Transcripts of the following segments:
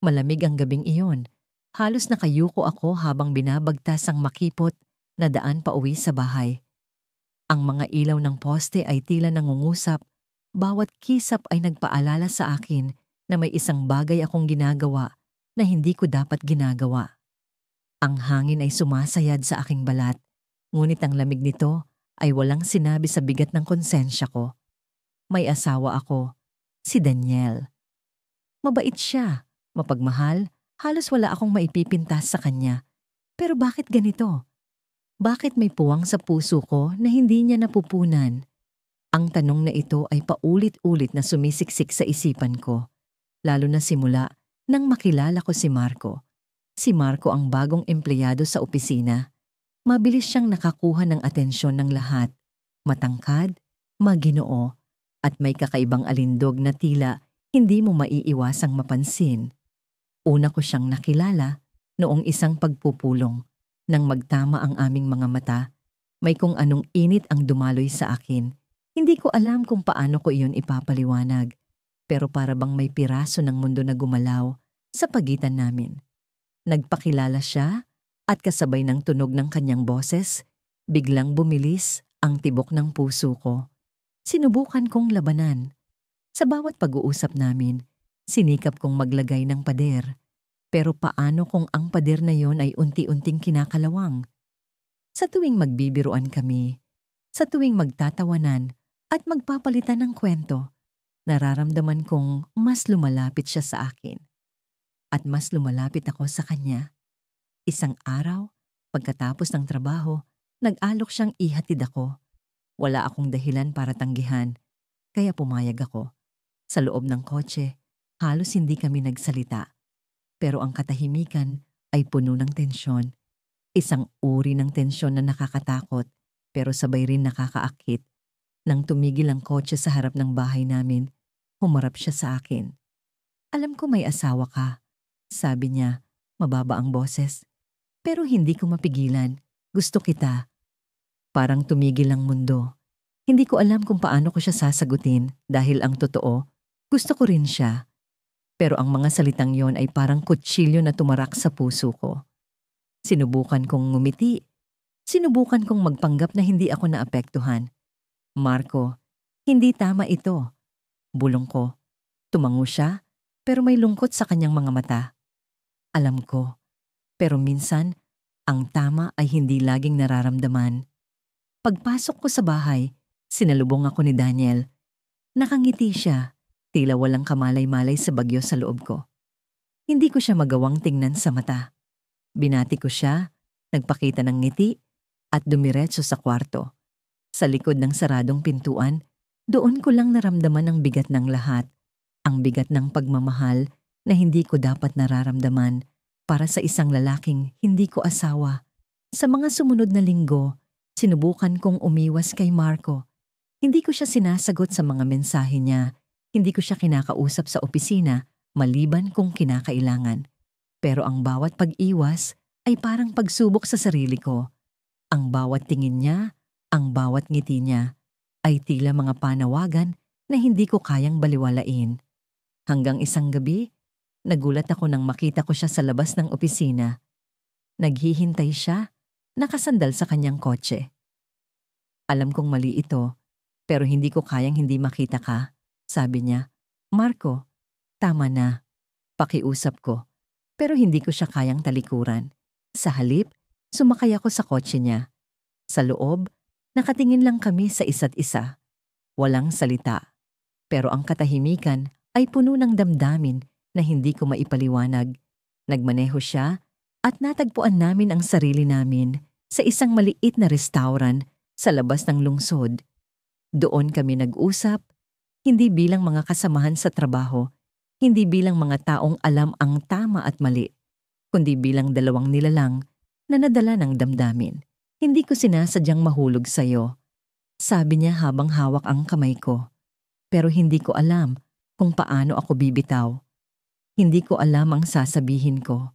Malamig ang gabing iyon. Halos nakayuko ako habang binabagtas ang makipot na daan pauwi sa bahay. Ang mga ilaw ng poste ay tila nangungusap. Bawat kisap ay nagpaalala sa akin na may isang bagay akong ginagawa na hindi ko dapat ginagawa. Ang hangin ay sumasayad sa aking balat, ngunit ang lamig nito ay walang sinabi sa bigat ng konsensya ko. May asawa ako, si Daniel. Mabait siya, mapagmahal, halos wala akong maipipintas sa kanya. Pero bakit ganito? Bakit may puwang sa puso ko na hindi niya napupunan? Ang tanong na ito ay paulit-ulit na sumisiksik sa isipan ko, lalo na simula nang makilala ko si Marco. Si Marco ang bagong empleyado sa opisina. Mabilis siyang nakakuha ng atensyon ng lahat. Matangkad, maginoo, at may kakaibang alindog na tila hindi mo maiiwasang mapansin. Una ko siyang nakilala noong isang pagpupulong. Nang magtama ang aming mga mata, may kung anong init ang dumaloy sa akin. Hindi ko alam kung paano ko iyon ipapaliwanag, pero para bang may piraso ng mundo na gumalaw sa pagitan namin. Nagpakilala siya at kasabay ng tunog ng kanyang boses, biglang bumilis ang tibok ng puso ko. Sinubukan kong labanan. Sa bawat pag-uusap namin, sinikap kong maglagay ng pader. Pero paano kung ang pader na yon ay unti-unting kinakalawang? Sa tuwing magbibiruan kami, sa tuwing magtatawanan at magpapalitan ng kwento, nararamdaman kong mas lumalapit siya sa akin. At mas lumalapit ako sa kanya. Isang araw, pagkatapos ng trabaho, nag-alok siyang ihatid ako. Wala akong dahilan para tanggihan, kaya pumayag ako. Sa loob ng kotse, halos hindi kami nagsalita. Pero ang katahimikan ay puno ng tensyon. Isang uri ng tensyon na nakakatakot, pero sabay rin nakakaakit. Nang tumigil ang kotse sa harap ng bahay namin, humarap siya sa akin. "Alam ko may asawa ka," sabi niya, mababa ang boses. Pero hindi ko mapigilan. "Gusto kita." Parang tumigil ang mundo. Hindi ko alam kung paano ko siya sasagutin dahil ang totoo, gusto ko rin siya. Pero ang mga salitang yon ay parang kutsilyo na tumarak sa puso ko. Sinubukan kong ngumiti. Sinubukan kong magpanggap na hindi ako naapektuhan. "Marco, hindi tama ito." Bulong ko. Tumango siya, pero may lungkot sa kanyang mga mata. "Alam ko, pero minsan, ang tama ay hindi laging nararamdaman." Pagpasok ko sa bahay, sinalubong ako ni Daniel. Nakangiti siya, tila walang kamalay-malay sa bagyo sa loob ko. Hindi ko siya magawang tingnan sa mata. Binati ko siya, nagpakita ng ngiti, at dumiretso sa kwarto. Sa likod ng saradong pintuan, doon ko lang naramdaman ang bigat ng lahat. Ang bigat ng pagmamahal na hindi ko dapat nararamdaman para sa isang lalaking hindi ko asawa. Sa mga sumunod na linggo, sinubukan kong umiwas kay Marco. Hindi ko siya sinasagot sa mga mensahe niya. Hindi ko siya kinakausap sa opisina maliban kung kinakailangan. Pero ang bawat pag-iwas ay parang pagsubok sa sarili ko. Ang bawat tingin niya, ang bawat ngiti niya, ay tila mga panawagan na hindi ko kayang baliwalain. Hanggang isang gabi, nagulat ako nang makita ko siya sa labas ng opisina. Naghihintay siya, nakasandal sa kanyang kotse. "Alam kong mali ito, pero hindi ko kayang hindi makita ka," sabi niya. "Marco, tama na." Pakiusap ko, pero hindi ko siya kayang talikuran. Sa halip, sumakay ako sa kotse niya. Sa loob, nakatingin lang kami sa isa't isa. Walang salita. Pero ang katahimikan ay puno ng damdamin na hindi ko maipaliwanag. Nagmaneho siya at natagpuan namin ang sarili namin sa isang maliit na restaurant sa labas ng lungsod. Doon kami nag-usap, hindi bilang mga kasamahan sa trabaho, hindi bilang mga taong alam ang tama at mali, kundi bilang dalawang nilalang na nadala ng damdamin. "Hindi ko sinasadyang mahulog sa'yo," sabi niya habang hawak ang kamay ko. Pero hindi ko alam kung paano ako bibitaw. Hindi ko alam ang sasabihin ko.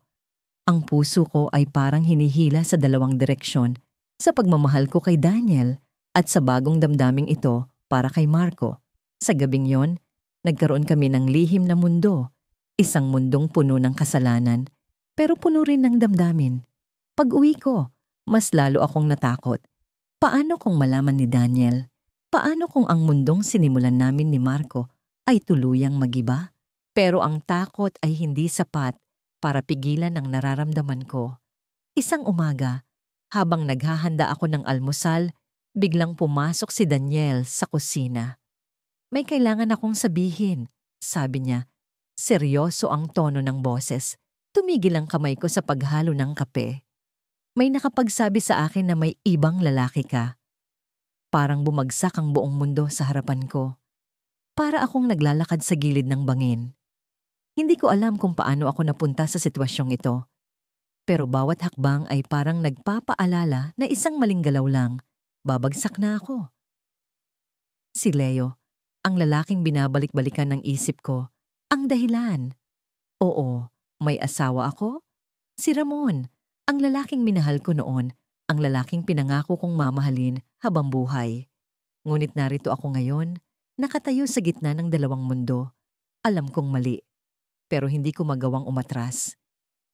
Ang puso ko ay parang hinihila sa dalawang direksyon, sa pagmamahal ko kay Daniel at sa bagong damdaming ito para kay Marco. Sa gabing yon, nagkaroon kami ng lihim na mundo. Isang mundong puno ng kasalanan, pero puno rin ng damdamin. Pag-uwi ko, mas lalo akong natakot. Paano kung malaman ni Daniel? Paano kung ang mundong sinimulan namin ni Marco ay tuluyang magiba? Pero ang takot ay hindi sapat para pigilan ang nararamdaman ko. Isang umaga, habang naghahanda ako ng almusal, biglang pumasok si Daniel sa kusina. May kailangan akong sabihin, sabi niya. Seryoso ang tono ng boses. Tumigil ang kamay ko sa paghalo ng kape. May nakapagsabi sa akin na may ibang lalaki ka. Parang bumagsak ang buong mundo sa harapan ko. Para akong naglalakad sa gilid ng bangin. Hindi ko alam kung paano ako napunta sa sitwasyong ito. Pero bawat hakbang ay parang nagpapaalala na isang maling galaw lang, babagsak na ako. Si Leo, ang lalaking binabalik-balikan ng isip ko, ang dahilan. Oo, may asawa ako. Si Ramon, ang lalaking minahal ko noon, ang lalaking pinangako kong mamahalin habang buhay. Ngunit narito ako ngayon, nakatayo sa gitna ng dalawang mundo. Alam kong mali, pero hindi ko magawang umatras.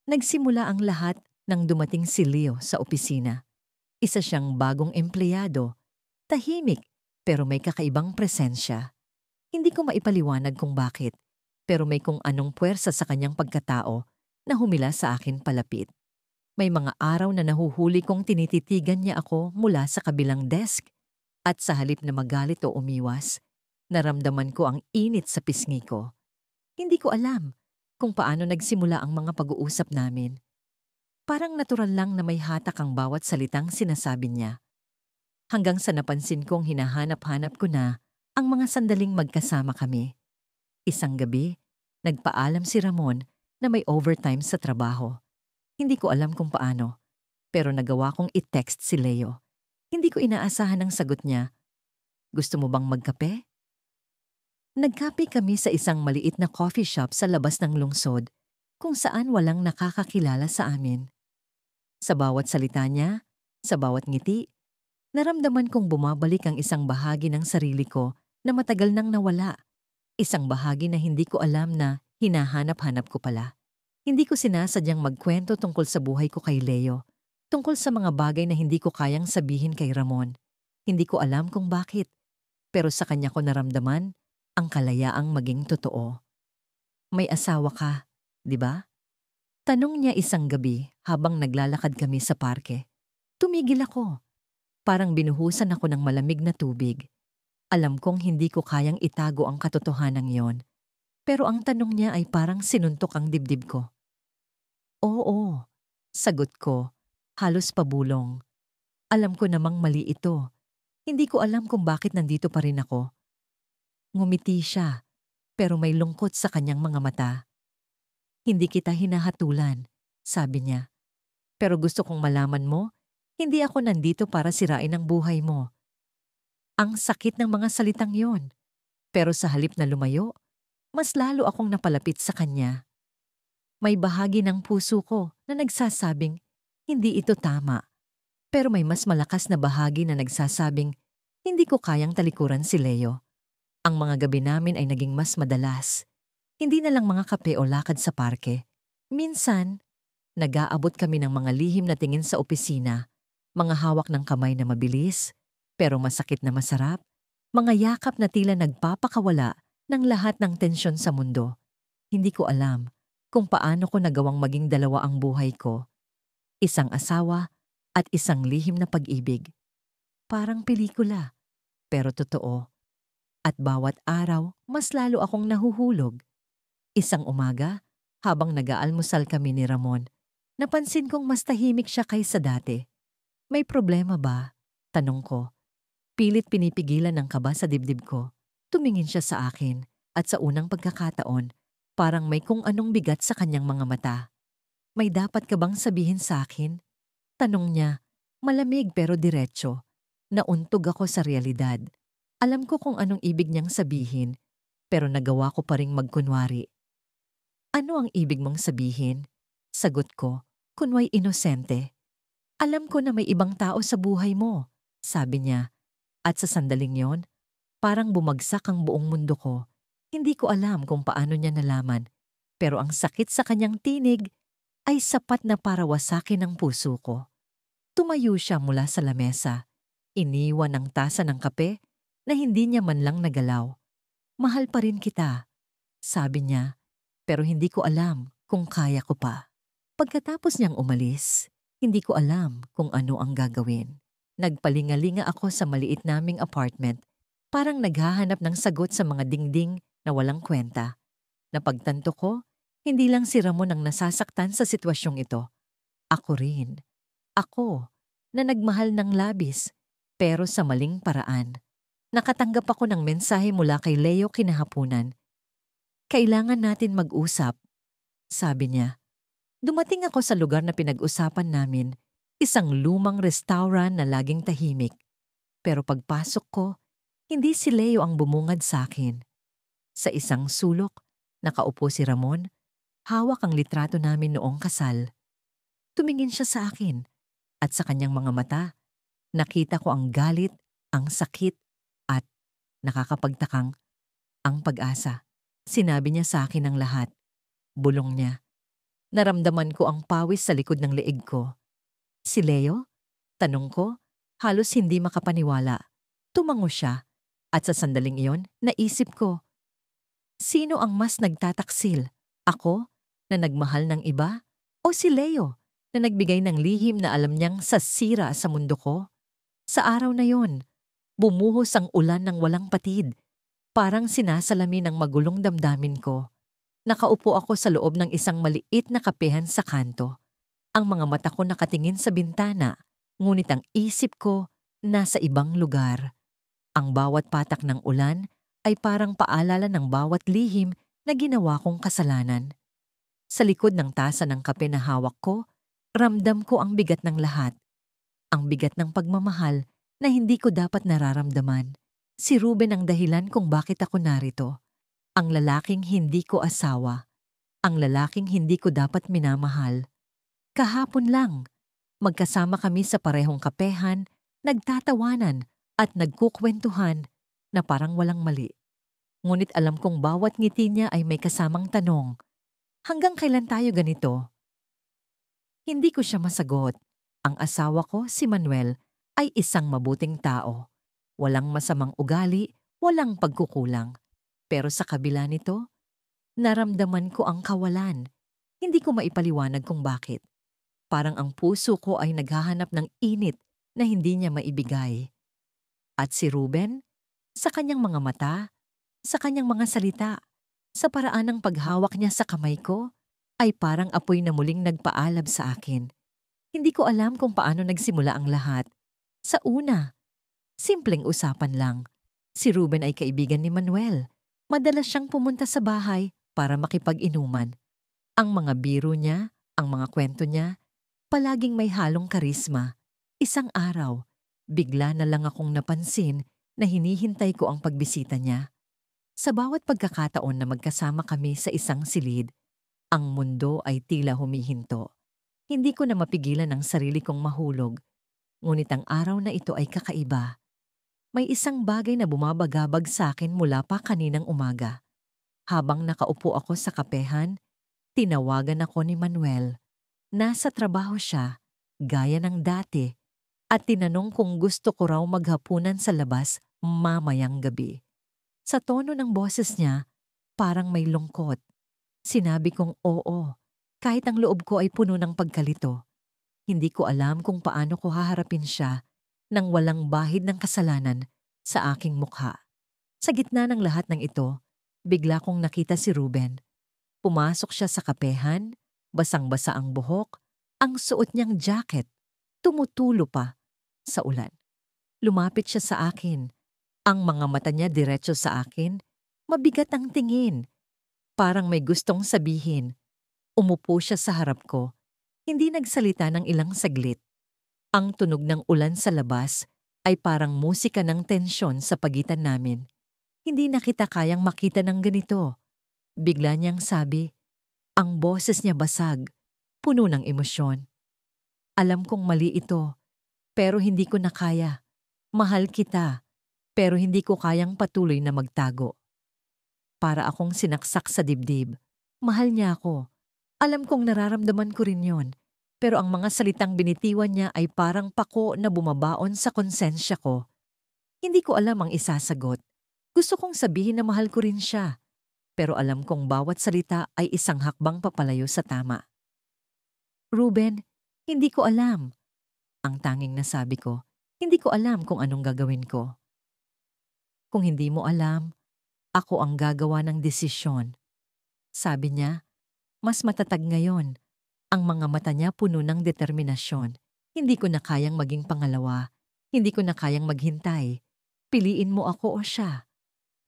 Nagsimula ang lahat nang dumating si Leo sa opisina. Isa siyang bagong empleyado, tahimik pero may kakaibang presensya. Hindi ko maipaliwanag kung bakit, pero may kung anong puwersa sa kanyang pagkatao na humila sa akin palapit. May mga araw na nahuhuli kong tinititigan niya ako mula sa kabilang desk at sa halip na magalit o umiwas, naramdaman ko ang init sa pisngi ko. Hindi ko alam kung paano nagsimula ang mga pag-uusap namin. Parang natural lang na may hatak ang bawat salitang sinasabi niya. Hanggang sa napansin kong hinahanap-hanap ko na ang mga sandaling magkasama kami. Isang gabi, nagpaalam si Ramon na may overtime sa trabaho. Hindi ko alam kung paano, pero nagawa kong i-text si Leo. Hindi ko inaasahan ang sagot niya. Gusto mo bang magkape? Nagkape kami sa isang maliit na coffee shop sa labas ng lungsod, kung saan walang nakakakilala sa amin. Sa bawat salita niya, sa bawat ngiti, naramdaman kong bumabalik ang isang bahagi ng sarili ko na matagal nang nawala. Isang bahagi na hindi ko alam na hinahanap-hanap ko pala. Hindi ko sinasadyang magkwento tungkol sa buhay ko kay Leo, tungkol sa mga bagay na hindi ko kayang sabihin kay Ramon. Hindi ko alam kung bakit, pero sa kanya ko naramdaman ang kalayaang maging totoo. May asawa ka, di ba? Tanong niya isang gabi habang naglalakad kami sa parke. Tumigil ako. Parang binuhusan ako ng malamig na tubig. Alam kong hindi ko kayang itago ang katotohanan yon. Pero ang tanong niya ay parang sinuntok ang dibdib ko. Oo, sagot ko, halos pabulong. Alam ko namang mali ito. Hindi ko alam kung bakit nandito pa rin ako. Ngumiti siya, pero may lungkot sa kanyang mga mata. Hindi kita hinahatulan, sabi niya. Pero gusto kong malaman mo, hindi ako nandito para sirain ang buhay mo. Ang sakit ng mga salitang yon. Pero sa halip na lumayo, mas lalo akong napalapit sa kanya. May bahagi ng puso ko na nagsasabing, hindi ito tama. Pero may mas malakas na bahagi na nagsasabing, hindi ko kayang talikuran si Leo. Ang mga gabi namin ay naging mas madalas. Hindi na lang mga kape o lakad sa parke. Minsan, nag-aabot kami ng mga lihim na tingin sa opisina, mga hawak ng kamay na mabilis, pero masakit na masarap, mga yakap na tila nagpapakawala ng lahat ng tensyon sa mundo. Hindi ko alam kung paano ko nagawang maging dalawa ang buhay ko. Isang asawa at isang lihim na pag-ibig. Parang pelikula, pero totoo. At bawat araw, mas lalo akong nahuhulog. Isang umaga, habang nag-aalmusal kami ni Ramon, napansin kong mas tahimik siya kaysa dati. May problema ba? Tanong ko. Pilit pinipigilan ng kaba sa dibdib ko. Tumingin siya sa akin at sa unang pagkakataon, parang may kung anong bigat sa kanyang mga mata. May dapat ka bang sabihin sa akin? Tanong niya, malamig pero diretso. Nauntog ako sa realidad. Alam ko kung anong ibig niyang sabihin, pero nagawa ko pa ring magkunwari. Ano ang ibig mong sabihin? Sagot ko, kunway inosente. Alam ko na may ibang tao sa buhay mo, sabi niya. At sa sandaling yon, parang bumagsak ang buong mundo ko. Hindi ko alam kung paano niya nalaman, pero ang sakit sa kanyang tinig ay sapat na para wasakin ang puso ko. Tumayo siya mula sa lamesa. Iniwan ang tasa ng kape na hindi niya man lang nagalaw. Mahal pa rin kita, sabi niya, pero hindi ko alam kung kaya ko pa. Pagkatapos niyang umalis, hindi ko alam kung ano ang gagawin. Nagpalingalinga ako sa maliit naming apartment, parang naghahanap ng sagot sa mga dingding na walang kwenta. Napagtanto ko, hindi lang si Ramon ang nasasaktan sa sitwasyong ito. Ako rin. Ako, na nagmahal ng labis, pero sa maling paraan. Nakatanggap ako ng mensahe mula kay Leo kinahaponan. Kailangan natin mag-usap, sabi niya. Dumating ako sa lugar na pinag-usapan namin, isang lumang restaurant na laging tahimik. Pero pagpasok ko, hindi si Leo ang bumungad sa akin. Sa isang sulok, nakaupo si Ramon, hawak ang litrato namin noong kasal. Tumingin siya sa akin at sa kanyang mga mata, nakita ko ang galit, ang sakit at nakakapagtakang ang pag-asa. Sinabi niya sa akin ang lahat. Bulong niya. Naramdaman ko ang pawis sa likod ng leeg ko. Si Leo? Tanong ko, halos hindi makapaniwala. Tumango siya at sa sandaling iyon, naisip ko, sino ang mas nagtataksil? Ako, na nagmahal ng iba? O si Leo, na nagbigay ng lihim na alam niyang sasira sa mundo ko? Sa araw na yon, bumuhos ang ulan ng walang patid. Parang sinasalamin ng magulong damdamin ko. Nakaupo ako sa loob ng isang maliit na kapehan sa kanto. Ang mga mata ko nakatingin sa bintana, ngunit ang isip ko nasa ibang lugar. Ang bawat patak ng ulan ay parang paalala ng bawat lihim na ginawa kong kasalanan. Sa likod ng tasa ng kape na hawak ko, ramdam ko ang bigat ng lahat. Ang bigat ng pagmamahal na hindi ko dapat nararamdaman. Si Ruben ang dahilan kung bakit ako narito. Ang lalaking hindi ko asawa. Ang lalaking hindi ko dapat minamahal. Kahapon lang, magkasama kami sa parehong kapehan, nagtatawanan at nagkukwentuhan na parang walang mali. Ngunit alam kong bawat ngiti niya ay may kasamang tanong. Hanggang kailan tayo ganito? Hindi ko siya masagot. Ang asawa ko, si Manuel, ay isang mabuting tao. Walang masamang ugali, walang pagkukulang. Pero sa kabila nito, naramdaman ko ang kawalan. Hindi ko maipaliwanag kung bakit. Parang ang puso ko ay naghahanap ng init na hindi niya maibigay. At si Ruben, sa kanyang mga mata, sa kanyang mga salita, sa paraan ng paghawak niya sa kamay ko, ay parang apoy na muling nagpaalab sa akin. Hindi ko alam kung paano nagsimula ang lahat. Sa una, simpleng usapan lang. Si Ruben ay kaibigan ni Manuel. Madalas siyang pumunta sa bahay para makipag-inuman. Ang mga biro niya, ang mga kwento niya, palaging may halong karisma. Isang araw, bigla na lang akong napansin na hinihintay ko ang pagbisita niya. Sa bawat pagkakataon na magkasama kami sa isang silid, ang mundo ay tila humihinto. Hindi ko na mapigilan ang sarili kong mahulog. Ngunit ang araw na ito ay kakaiba. May isang bagay na bumabagabag sa akin mula pa kaninang umaga. Habang nakaupo ako sa kapehan, tinawagan ako ni Manuel. Nasa trabaho siya, gaya ng dati, at tinanong kung gusto ko raw maghapunan sa labas mamayang gabi. Sa tono ng boses niya, parang may lungkot. Sinabi kong oo, kahit ang loob ko ay puno ng pagkalito. Hindi ko alam kung paano ko haharapin siya nang walang bahid ng kasalanan sa aking mukha. Sa gitna ng lahat ng ito, bigla kong nakita si Ruben. Pumasok siya sa kapehan, basang-basa ang buhok, ang suot niyang jacket, tumutulo pa sa ulan. Lumapit siya sa akin. Ang mga mata niya diretso sa akin, mabigat ang tingin. Parang may gustong sabihin. Umupo siya sa harap ko. Hindi nagsalita ng ilang saglit. Ang tunog ng ulan sa labas ay parang musika ng tensyon sa pagitan namin. Hindi na kita kayang makita ng ganito. Bigla niyang sabi, ang boses niya basag, puno ng emosyon. Alam kong mali ito, pero hindi ko na kaya. Mahal kita, pero hindi ko kayang patuloy na magtago. Para akong sinaksak sa dibdib. Mahal niya ako. Alam kong nararamdaman ko rin yon. Pero ang mga salitang binitiwan niya ay parang pako na bumabaon sa konsensya ko. Hindi ko alam ang isasagot. Gusto kong sabihin na mahal ko rin siya. Pero alam kong bawat salita ay isang hakbang papalayo sa tama. Ruben, hindi ko alam. Ang tanging nasabi ko, hindi ko alam kung anong gagawin ko. Kung hindi mo alam, ako ang gagawa ng desisyon. Sabi niya, mas matatag ngayon. Ang mga mata niya puno ng determinasyon. Hindi ko na kayang maging pangalawa. Hindi ko na kayang maghintay. Piliin mo ako o siya.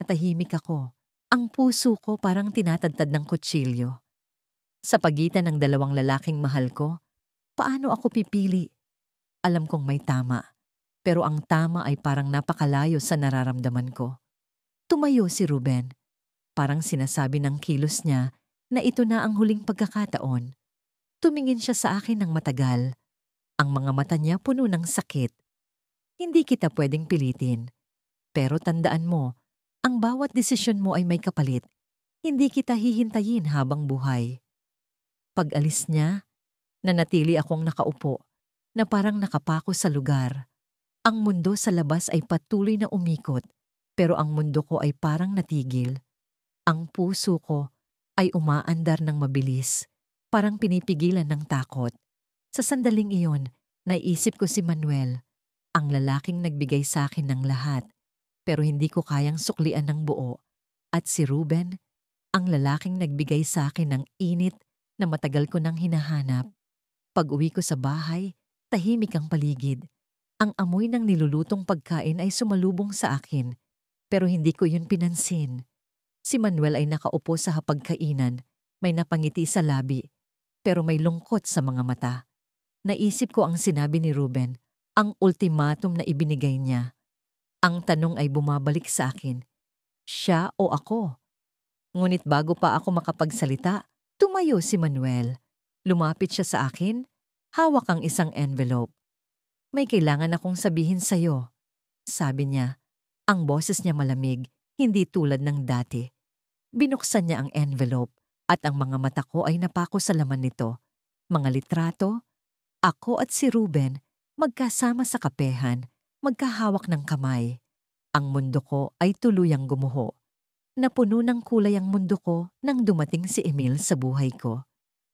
Natahimik ako. Ang puso ko parang tinatadtad ng kutsilyo. Sa pagitan ng dalawang lalaking mahal ko, paano ako pipili? Alam kong may tama. Pero ang tama ay parang napakalayo sa nararamdaman ko. Tumayo si Ruben. Parang sinasabi ng kilos niya na ito na ang huling pagkakataon. Tumingin siya sa akin ng matagal. Ang mga mata niya puno ng sakit. Hindi kita pwedeng pilitin. Pero tandaan mo, ang bawat desisyon mo ay may kapalit. Hindi kita hihintayin habang buhay. Pag-alis niya, nanatili akong nakaupo, na parang nakapako sa lugar. Ang mundo sa labas ay patuloy na umikot, pero ang mundo ko ay parang natigil. Ang puso ko ay umaandar ng mabilis, parang pinipigilan ng takot. Sa sandaling iyon, naisip ko si Manuel, ang lalaking nagbigay sa akin ng lahat, pero hindi ko kayang suklian ng buo. At si Ruben, ang lalaking nagbigay sa akin ng init na matagal ko nang hinahanap. Pag-uwi ko sa bahay, tahimik ang paligid. Ang amoy ng nilulutong pagkain ay sumalubong sa akin, pero hindi ko yun pinansin. Si Manuel ay nakaupo sa hapagkainan, may napangiti sa labi, pero may lungkot sa mga mata. Naisip ko ang sinabi ni Ruben, ang ultimatum na ibinigay niya. Ang tanong ay bumabalik sa akin, siya o ako? Ngunit bago pa ako makapagsalita, tumayo si Manuel. Lumapit siya sa akin, hawak ang isang envelope. May kailangan akong sabihin sa'yo. Sabi niya, ang boses niya malamig, hindi tulad ng dati. Binuksan niya ang envelope at ang mga mata ko ay napako sa laman nito. Mga litrato, ako at si Ruben, magkasama sa kapehan, magkahawak ng kamay. Ang mundo ko ay tuluyang gumuho. Napuno ng kulay ang mundo ko nang dumating si Emil sa buhay ko.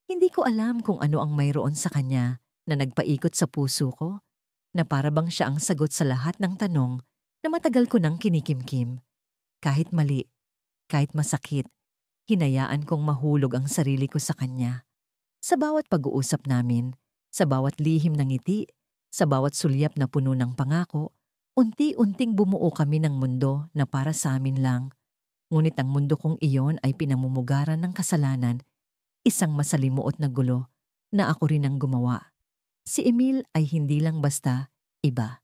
Hindi ko alam kung ano ang mayroon sa kanya na nagpaikot sa puso ko, na para bang siya ang sagot sa lahat ng tanong na matagal ko nang kinikimkim. Kahit mali, kahit masakit, hinayaan kong mahulog ang sarili ko sa kanya. Sa bawat pag-uusap namin, sa bawat lihim ng ngiti, sa bawat sulyap na puno ng pangako, unti-unting bumuo kami ng mundo na para sa amin lang. Ngunit ang mundo kong iyon ay pinamumugaran ng kasalanan, isang masalimuot na gulo na ako rin ang gumawa. Si Emil ay hindi lang basta iba.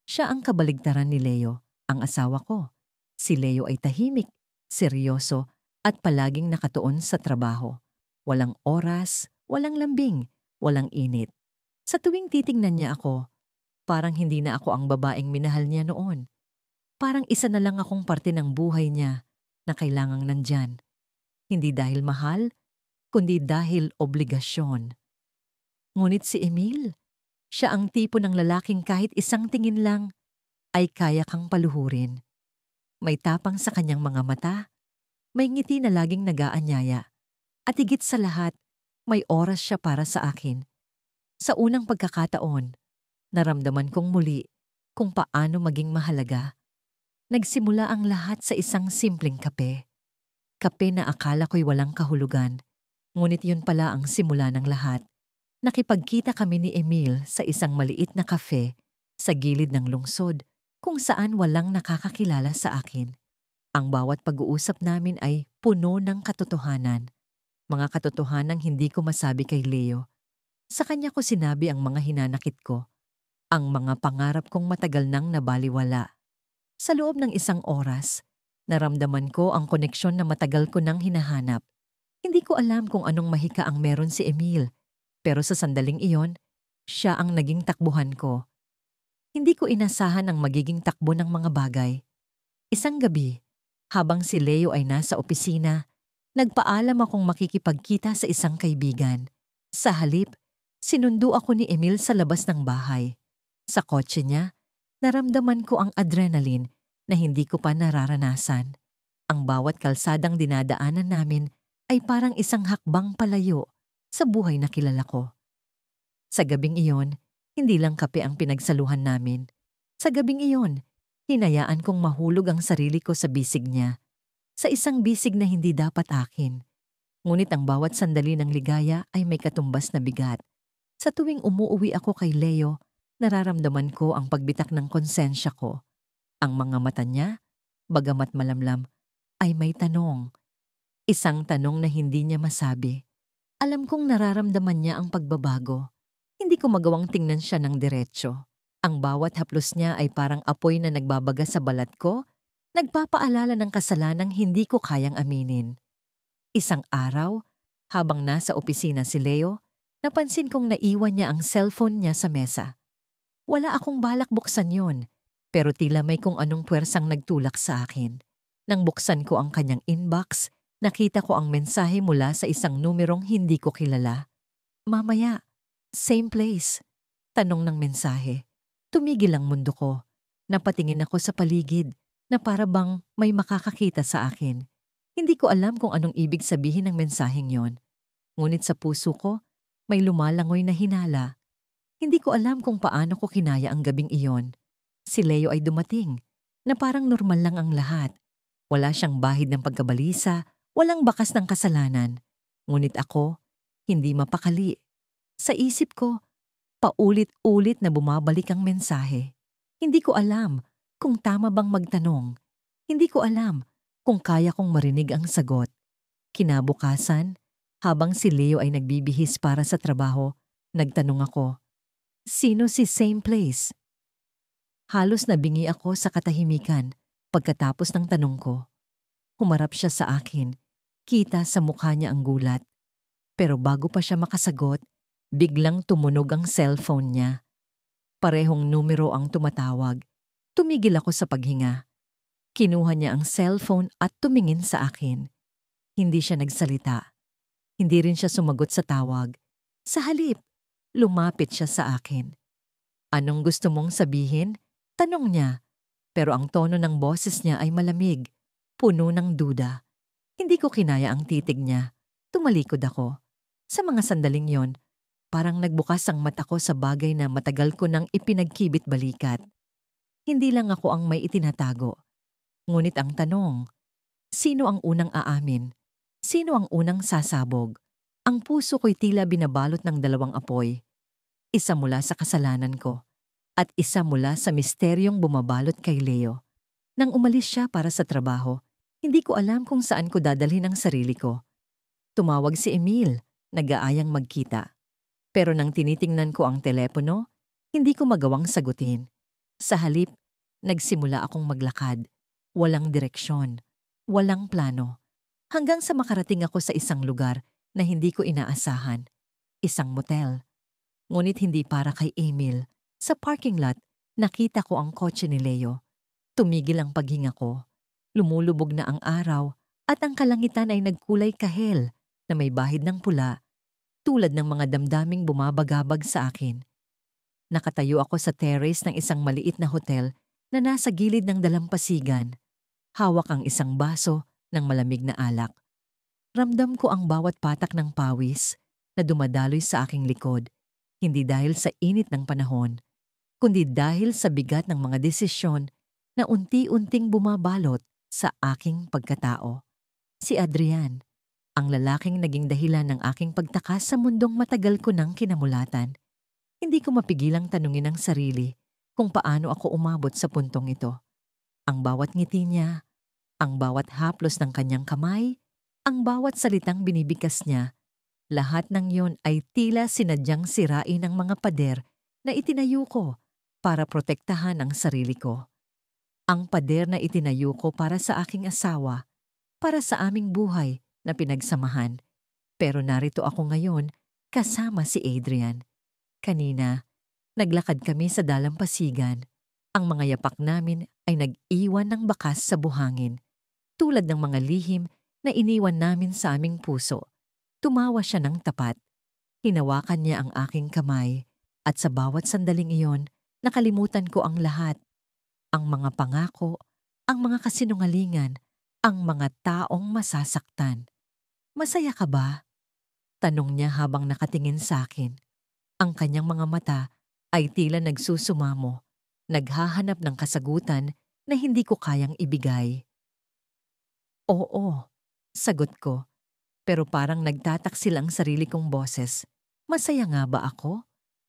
Siya ang kabaligtaran ni Leo, ang asawa ko. Si Leo ay tahimik, seryoso at palaging nakatuon sa trabaho. Walang oras, walang lambing, walang init. Sa tuwing titingnan niya ako, parang hindi na ako ang babaeng minahal niya noon. Parang isa na lang akong parte ng buhay niya na kailangang nandyan. Hindi dahil mahal, kundi dahil obligasyon. Ngunit si Emil, siya ang tipo ng lalaking kahit isang tingin lang ay kaya kang paluhurin. May tapang sa kanyang mga mata, may ngiti na laging nag-aanyaya, at higit sa lahat, may oras siya para sa akin. Sa unang pagkakataon, naramdaman kong muli kung paano maging mahalaga. Nagsimula ang lahat sa isang simpleng kape. Kape na akala ko'y walang kahulugan, ngunit yun pala ang simula ng lahat. Nakipagkita kami ni Emil sa isang maliit na kafe sa gilid ng lungsod kung saan walang nakakakilala sa akin. Ang bawat pag-uusap namin ay puno ng katotohanan. Mga katotohanang hindi ko masabi kay Leo. Sa kanya ko sinabi ang mga hinanakit ko, ang mga pangarap kong matagal nang nabaliwala. Sa loob ng isang oras, naramdaman ko ang koneksyon na matagal ko nang hinahanap. Hindi ko alam kung anong mahika ang meron si Emil, pero sa sandaling iyon, siya ang naging takbuhan ko. Hindi ko inasahan ang magiging takbo ng mga bagay. Isang gabi, habang si Leo ay nasa opisina, Nagpaalam akong makikipagkita sa isang kaibigan. Sa halip, sinundo ako ni Emil sa labas ng bahay. Sa kotse niya, naramdaman ko ang adrenaline na hindi ko pa nararanasan. Ang bawat kalsadang dinadaanan namin ay parang isang hakbang palayo sa buhay na kilala ko. Sa gabing iyon, hindi lang kape ang pinagsaluhan namin. Sa gabing iyon, hinayaan kong mahulog ang sarili ko sa bisig niya. Sa isang bisig na hindi dapat akin. Ngunit ang bawat sandali ng ligaya ay may katumbas na bigat. Sa tuwing umuuwi ako kay Leo, nararamdaman ko ang pagbitak ng konsensya ko. Ang mga mata niya, bagamat malamlam, ay may tanong. Isang tanong na hindi niya masabi. Alam kong nararamdaman niya ang pagbabago. Hindi ko magawang tingnan siya ng diretsyo. Ang bawat haplos niya ay parang apoy na nagbabaga sa balat ko, nagpapaalala ng kasalanang hindi ko kayang aminin. Isang araw, habang nasa opisina si Leo, napansin kong naiwan niya ang cellphone niya sa mesa. Wala akong balak buksan yon, pero tila may kung anong puwersang nagtulak sa akin. Nang buksan ko ang kanyang inbox, nakita ko ang mensahe mula sa isang numerong hindi ko kilala. Mamaya, same place. Tanong ng mensahe. Tumigil ang mundo ko. Napatingin ako sa paligid na para bang may makakakita sa akin. Hindi ko alam kung anong ibig sabihin ng mensaheng yon. Ngunit sa puso ko, may lumalangoy na hinala. Hindi ko alam kung paano ko kinaya ang gabing iyon. Si Leo ay dumating, na parang normal lang ang lahat. Wala siyang bahid ng pagkabalisa, walang bakas ng kasalanan. Ngunit ako, hindi mapakali. Sa isip ko, paulit-ulit na bumabalik ang mensahe. Hindi ko alam kung tama bang magtanong. Hindi ko alam kung kaya kong marinig ang sagot. Kinabukasan, habang si Leo ay nagbibihis para sa trabaho, nagtanong ako, sino si same place? Halos nabingi ako sa katahimikan pagkatapos ng tanong ko. Humarap siya sa akin. Kita sa mukha niya ang gulat. Pero bago pa siya makasagot, biglang tumunog ang cellphone niya. Parehong numero ang tumatawag. Tumigil ako sa paghinga. Kinuha niya ang cellphone at tumingin sa akin. Hindi siya nagsalita. Hindi rin siya sumagot sa tawag. Sa halip, lumapit siya sa akin. Anong gusto mong sabihin? Tanong niya. Pero ang tono ng boses niya ay malamig, puno ng duda. Hindi ko kinaya ang titig niya. Tumalikod ako. Sa mga sandaling yon, parang nagbukas ang mata ko sa bagay na matagal ko nang ipinagkibit balikat. Hindi lang ako ang may itinatago. Ngunit ang tanong, sino ang unang aamin? Sino ang unang sasabog? Ang puso ko'y tila binabalot ng dalawang apoy. Isa mula sa kasalanan ko at isa mula sa misteryong bumabalot kay Leo. Nang umalis siya para sa trabaho, hindi ko alam kung saan ko dadalhin ang sarili ko. Tumawag si Emil, nag-aayang magkita. Pero nang tinitingnan ko ang telepono, hindi ko magawang sagutin. Sa halip, nagsimula akong maglakad. Walang direksyon, walang plano. Hanggang sa makarating ako sa isang lugar na hindi ko inaasahan. Isang motel. Ngunit hindi para kay Emil. Sa parking lot, nakita ko ang kotse ni Leo. Tumigil ang paghinga ko. Lumulubog na ang araw at ang kalangitan ay nagkulay kahel na may bahid ng pula, tulad ng mga damdaming bumabagabag sa akin. Nakatayo ako sa terrace ng isang maliit na hotel na nasa gilid ng dalampasigan. Hawak ang isang baso ng malamig na alak. Ramdam ko ang bawat patak ng pawis na dumadaloy sa aking likod, hindi dahil sa init ng panahon, kundi dahil sa bigat ng mga desisyon na unti-unting bumabalot sa aking pagkatao. Si Adrian, ang lalaking naging dahilan ng aking pagtakas sa mundong matagal ko nang kinamulatan. Hindi ko mapigilang tanungin ang sarili kung paano ako umabot sa puntong ito. Ang bawat ngiti niya, ang bawat haplos ng kanyang kamay, ang bawat salitang binibigkas niya, lahat ng yon ay tila sinadyang sirain ng mga pader na itinayo ko para protektahan ang sarili ko. Ang pader na itinayo ko para sa aking asawa, para sa aming buhay na pinagsamahan. Pero narito ako ngayon kasama si Adrian. Kanina, naglakad kami sa dalampasigan. Ang mga yapak namin ay nag-iwan ng bakas sa buhangin, tulad ng mga lihim na iniwan namin sa aming puso. Tumawa siya ng tapat. Hinawakan niya ang aking kamay at sa bawat sandaling iyon, nakalimutan ko ang lahat. Ang mga pangako, ang mga kasinungalingan, ang mga taong masasaktan. Masaya ka ba? Tanong niya habang nakatingin sa akin. Ang kanyang mga mata ay tila nagsusumamo, naghahanap ng kasagutan na hindi ko kayang ibigay. Oo, sagot ko, pero parang nagtataksil ang sarili kong boses. Masaya nga ba ako?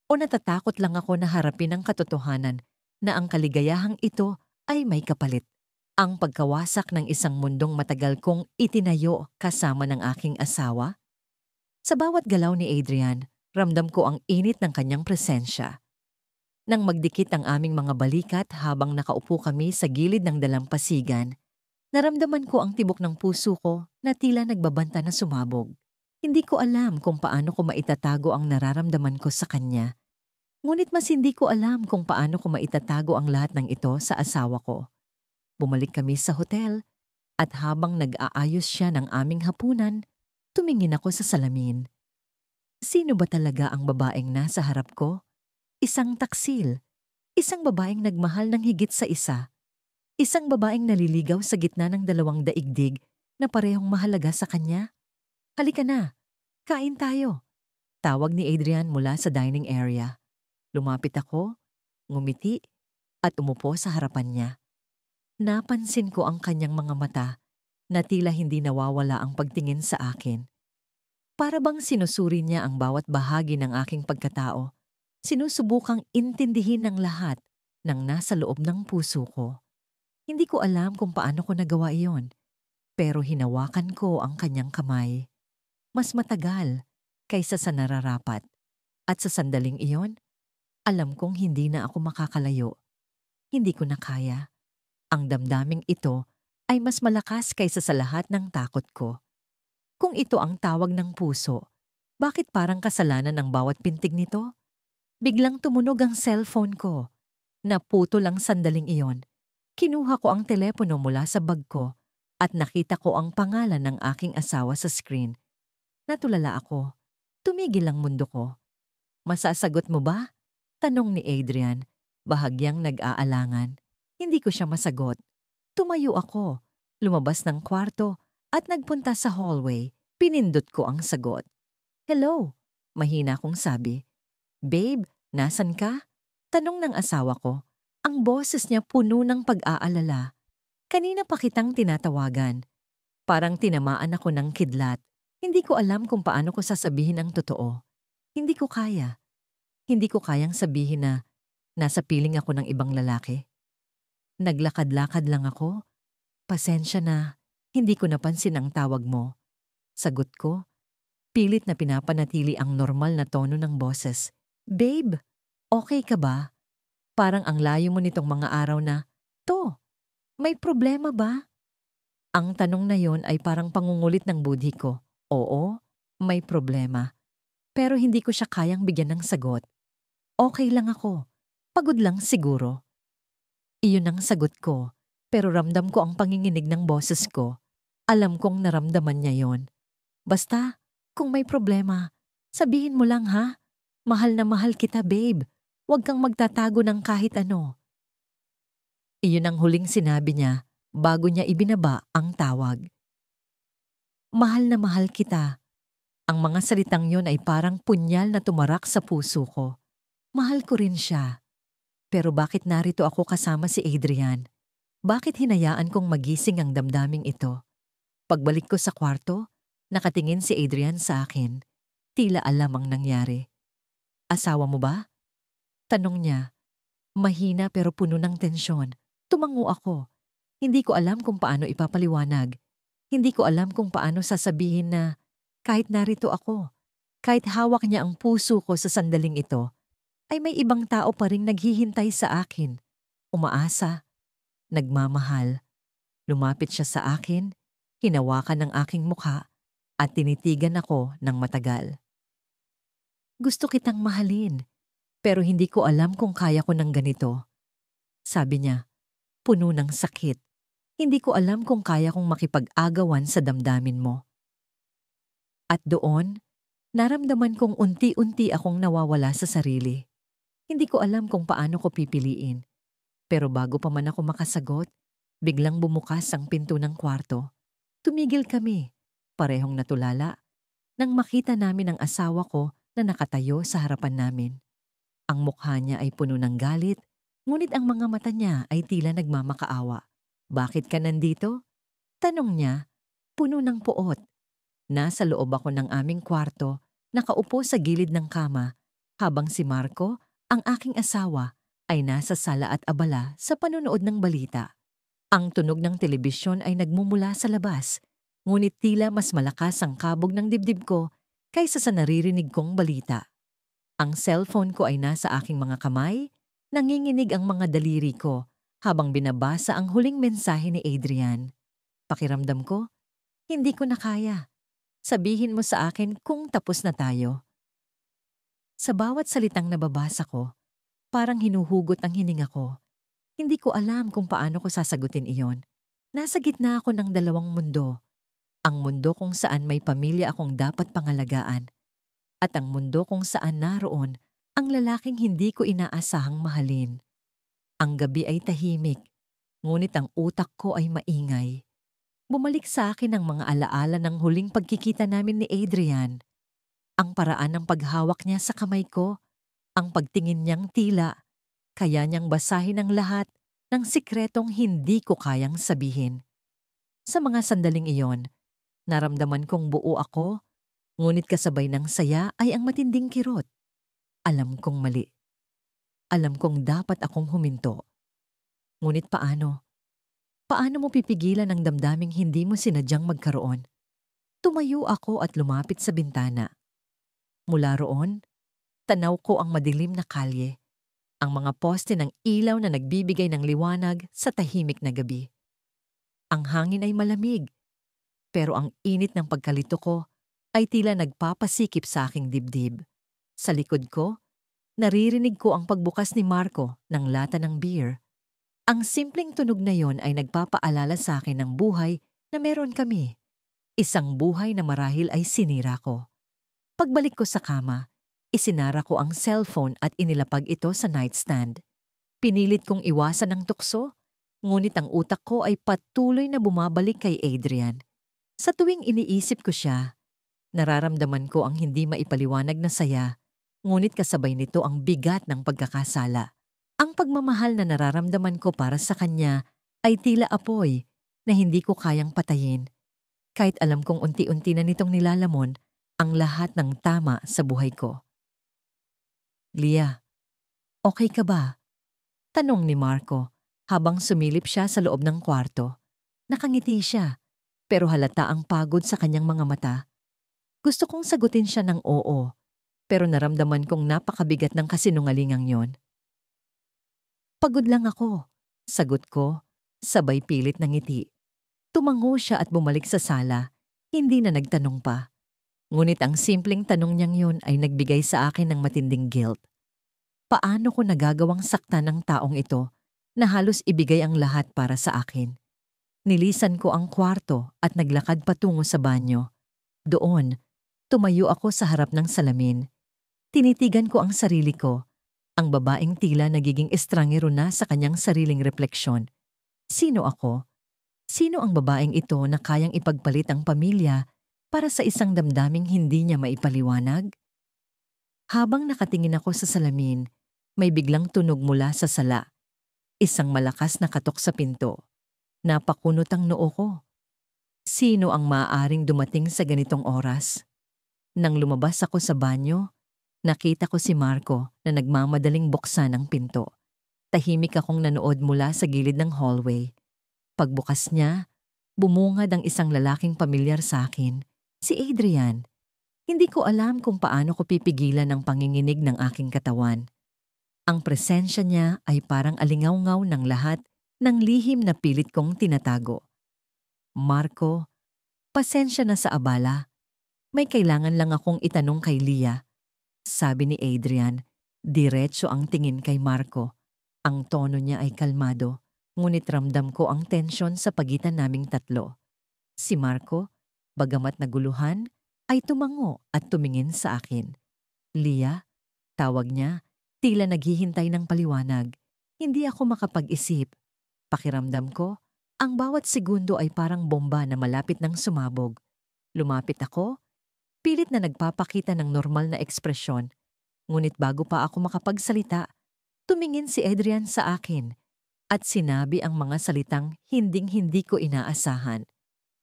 O natatakot lang ako na harapin ang katotohanan na ang kaligayahang ito ay may kapalit? Ang pagkawasak ng isang mundong matagal kong itinayo kasama ng aking asawa? Sa bawat galaw ni Adrian, ramdam ko ang init ng kanyang presensya. Nang magdikit ang aming mga balikat habang nakaupo kami sa gilid ng dalampasigan, naramdaman ko ang tibok ng puso ko na tila nagbabanta na sumabog. Hindi ko alam kung paano ko maitatago ang nararamdaman ko sa kanya. Ngunit mas hindi ko alam kung paano ko maitatago ang lahat ng ito sa asawa ko. Bumalik kami sa hotel at habang nag-aayos siya ng aming hapunan, tumingin ako sa salamin. Sino ba talaga ang babaeng nasa harap ko? Isang taksil. Isang babaeng nagmahal ng higit sa isa. Isang babaeng naliligaw sa gitna ng dalawang daigdig na parehong mahalaga sa kanya. Halika na, kain tayo. Tawag ni Adrian mula sa dining area. Lumapit ako, ngumiti, at umupo sa harapan niya. Napansin ko ang kanyang mga mata na tila hindi nawawala ang pagtingin sa akin. Para bang sinusuri niya ang bawat bahagi ng aking pagkatao. Sinusubukang intindihin ng lahat ng nasa loob ng puso ko. Hindi ko alam kung paano ko nagawa iyon, pero hinawakan ko ang kanyang kamay. Mas matagal kaysa sa nararapat. At sa sandaling iyon, alam kong hindi na ako makakalayo. Hindi ko na kaya. Ang damdaming ito ay mas malakas kaysa sa lahat ng takot ko. Kung ito ang tawag ng puso, bakit parang kasalanan ang bawat pintig nito? Biglang tumunog ang cellphone ko. Naputo lang sandaling iyon. Kinuha ko ang telepono mula sa bag ko at nakita ko ang pangalan ng aking asawa sa screen. Natulala ako. Tumigil ang mundo ko. Masasagot mo ba? Tanong ni Adrian, bahagyang nag-aalangan. Hindi ko siya masagot. Tumayo ako, lumabas ng kwarto at nagpunta sa hallway. Pinindot ko ang sagot. Hello, mahina kong sabi. Babe, nasan ka? Tanong ng asawa ko. Ang boses niya puno ng pag-aalala. Kanina pa kitang tinatawagan. Parang tinamaan ako ng kidlat. Hindi ko alam kung paano ko sasabihin ang totoo. Hindi ko kaya. Hindi ko kayang sabihin na nasa piling ako ng ibang lalaki. Naglakad-lakad lang ako. Pasensya na, hindi ko napansin ang tawag mo. Sagot ko, pilit na pinapanatili ang normal na tono ng boses. Babe, okay ka ba? Parang ang layo mo nitong mga araw na, may problema ba? Ang tanong na yon ay parang pangungulit ng budhi ko. Oo, may problema. Pero hindi ko siya kayang bigyan ng sagot. Okay lang ako. Pagod lang siguro. Iyon ang sagot ko, pero ramdam ko ang panginginig ng boses ko. Alam kong naramdaman niya yon. Basta, kung may problema, sabihin mo lang ha. Mahal na mahal kita, babe. Huwag kang magtatago ng kahit ano. Iyon ang huling sinabi niya bago niya ibinaba ang tawag. Mahal na mahal kita. Ang mga salitang yon ay parang punyal na tumarak sa puso ko. Mahal ko rin siya. Pero bakit narito ako kasama si Adrian? Bakit hinayaan kong magising ang damdaming ito? Pagbalik ko sa kwarto, nakatingin si Adrian sa akin. Tila alam ang nangyari. Asawa mo ba? Tanong niya. Mahina pero puno ng tensyon. Tumango ako. Hindi ko alam kung paano ipapaliwanag. Hindi ko alam kung paano sasabihin na kahit narito ako, kahit hawak niya ang puso ko sa sandaling ito, ay may ibang tao pa ring naghihintay sa akin. Umaasa, nagmamahal. Lumapit siya sa akin, hinawakan ng aking mukha at tinitigan ako ng matagal. Gusto kitang mahalin, pero hindi ko alam kung kaya ko ng ganito. Sabi niya, puno ng sakit. Hindi ko alam kung kaya kong makipag-agawan sa damdamin mo. At doon, naramdaman kong unti-unti akong nawawala sa sarili. Hindi ko alam kung paano ko pipiliin. Pero bago pa man ako makasagot, biglang bumukas ang pinto ng kwarto. Tumigil kami, parehong natulala, nang makita namin ang asawa ko na nakatayo sa harapan namin. Ang mukha niya ay puno ng galit, ngunit ang mga mata niya ay tila nagmamakaawa. "Bakit ka nandito?" tanong niya, puno ng poot. Nasa loob ako ng aming kwarto, nakaupo sa gilid ng kama, habang si Marco, ang aking asawa, ay nasa sala at abala sa panonood ng balita. Ang tunog ng telebisyon ay nagmumula sa labas, ngunit tila mas malakas ang kabog ng dibdib ko kaysa sa naririnig kong balita. Ang cellphone ko ay nasa aking mga kamay, nanginginig ang mga daliri ko habang binabasa ang huling mensahe ni Adrian. Pakiramdam ko, hindi ko na kaya. Sabihin mo sa akin kung tapos na tayo. Sa bawat salitang nababasa ko, parang hinuhugot ang hininga ko. Hindi ko alam kung paano ko sasagutin iyon. Nasa gitna ako ng dalawang mundo. Ang mundo kung saan may pamilya akong dapat pangalagaan at ang mundo kung saan naroon ang lalaking hindi ko inaasahang mahalin. Ang gabi ay tahimik, ngunit ang utak ko ay maingay. Bumalik sa akin ang mga alaala ng huling pagkikita namin ni Adrian. Ang paraan ng paghawak niya sa kamay ko, ang pagtingin niyang tila, kaya niyang basahin ang lahat ng sikretong hindi ko kayang sabihin. Sa mga sandaling iyon, naramdaman kong buo ako, ngunit kasabay ng saya ay ang matinding kirot. Alam kong mali. Alam kong dapat akong huminto. Ngunit paano? Paano mo pipigilan ang damdaming hindi mo sinadyang magkaroon? Tumayo ako at lumapit sa bintana. Mula roon, tanaw ko ang madilim na kalye, ang mga poste ng ilaw na nagbibigay ng liwanag sa tahimik na gabi. Ang hangin ay malamig, pero ang init ng pagkalito ko ay tila nagpapasikip sa aking dibdib. Sa likod ko, naririnig ko ang pagbukas ni Marco ng lata ng beer. Ang simpleng tunog na yon ay nagpapaalala sa akin ng buhay na meron kami. Isang buhay na marahil ay sinira ko. Pagbalik ko sa kama, isinara ko ang cellphone at inilapag ito sa nightstand. Pinilit kong iwasan ang tukso, ngunit ang utak ko ay patuloy na bumabalik kay Adrian. Sa tuwing iniisip ko siya, nararamdaman ko ang hindi maipaliwanag na saya, ngunit kasabay nito ang bigat ng pagkakasala. Ang pagmamahal na nararamdaman ko para sa kanya ay tila apoy na hindi ko kayang patayin. Kahit alam kong unti-unti na nitong nilalamon ang lahat ng tama sa buhay ko. "Lia, okay ka ba?" tanong ni Marco habang sumilip siya sa loob ng kwarto. Nakangiti siya, pero halata ang pagod sa kanyang mga mata. Gusto kong sagutin siya ng oo, pero naramdaman kong napakabigat ng kasinungalingang yon. "Pagod lang ako," sagot ko, sabay pilit ng ngiti. Tumango siya at bumalik sa sala, hindi na nagtanong pa. Ngunit ang simpleng tanong niyang yun ay nagbigay sa akin ng matinding guilt. Paano ko nagagawang saktan ng taong ito na halos ibigay ang lahat para sa akin? Nilisan ko ang kwarto at naglakad patungo sa banyo. Doon, tumayo ako sa harap ng salamin. Tinitigan ko ang sarili ko. Ang babaeng tila nagiging estrangero na sa kanyang sariling refleksyon. Sino ako? Sino ang babaeng ito na kayang ipagpalit ang pamilya para sa isang damdaming hindi niya maipaliwanag? Habang nakatingin ako sa salamin, may biglang tunog mula sa sala. Isang malakas na katok sa pinto. Napakunot ang noo ko. Sino ang maaaring dumating sa ganitong oras? Nang lumabas ako sa banyo, nakita ko si Marco na nagmamadaling buksan ang pinto. Tahimik akong nanood mula sa gilid ng hallway. Pagbukas niya, bumungad ang isang lalaking pamilyar sa akin, si Adrian. Hindi ko alam kung paano ko pipigilan ang panginginig ng aking katawan. Ang presensya niya ay parang alingaw-ngaw ng lahat ng lihim na pilit kong tinatago. "Marco, pasensya na sa abala. May kailangan lang akong itanong kay Lia," sabi ni Adrian. Diretso ang tingin kay Marco. Ang tono niya ay kalmado. Ngunit ramdam ko ang tensyon sa pagitan naming tatlo. Si Marco, bagamat naguluhan, ay tumango at tumingin sa akin. Lia, tawag niya, tila naghihintay ng paliwanag. Hindi ako makapag-isip. Pakiramdam ko, ang bawat segundo ay parang bomba na malapit ng sumabog. Lumapit ako, pilit na nagpapakita ng normal na ekspresyon. Ngunit bago pa ako makapagsalita, tumingin si Adrian sa akin at sinabi ang mga salitang hinding-hindi ko inaasahan.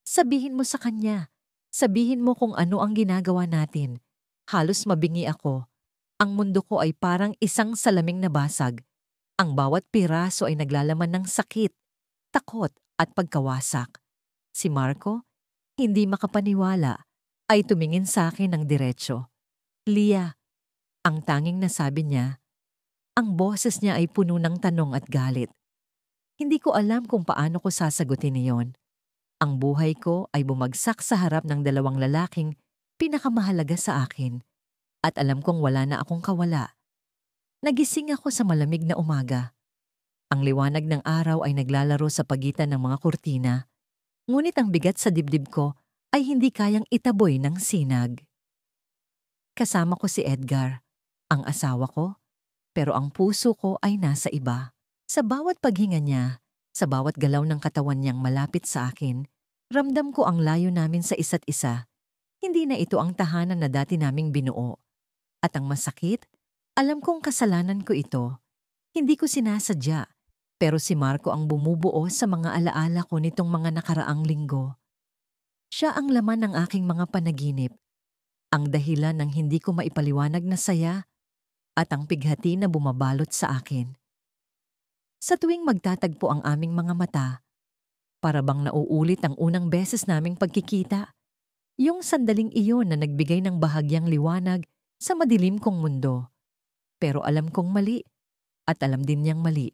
Sabihin mo sa kanya. Sabihin mo kung ano ang ginagawa natin. Halos mabingi ako. Ang mundo ko ay parang isang salaming nabasag. Ang bawat piraso ay naglalaman ng sakit, takot at pagkawasak. Si Marco, hindi makapaniwala, ay tumingin sa akin ng diretsyo. Lia, ang tanging nasabi niya. Ang boses niya ay puno ng tanong at galit. Hindi ko alam kung paano ko sasagutin iyon. Ang buhay ko ay bumagsak sa harap ng dalawang lalaking pinakamahalaga sa akin at alam kong wala na akong kawala. Nagising ako sa malamig na umaga. Ang liwanag ng araw ay naglalaro sa pagitan ng mga kurtina, ngunit ang bigat sa dibdib ko ay hindi kayang itaboy ng sinag. Kasama ko si Edgar, ang asawa ko, pero ang puso ko ay nasa iba. Sa bawat paghinga niya, sa bawat galaw ng katawan niyang malapit sa akin, ramdam ko ang layo namin sa isa't isa. Hindi na ito ang tahanan na dati naming binuo. At ang masakit, alam kong kasalanan ko ito. Hindi ko sinasadya, pero si Marco ang bumubuo sa mga alaala ko nitong mga nakaraang linggo. Siya ang laman ng aking mga panaginip, ang dahilan ng hindi ko maipaliwanag na saya at ang pighati na bumabalot sa akin. Sa tuwing magtatagpo ang aming mga mata, para bang nauulit ang unang beses naming pagkikita, yung sandaling iyon na nagbigay ng bahagyang liwanag sa madilim kong mundo. Pero alam kong mali at alam din niyang mali.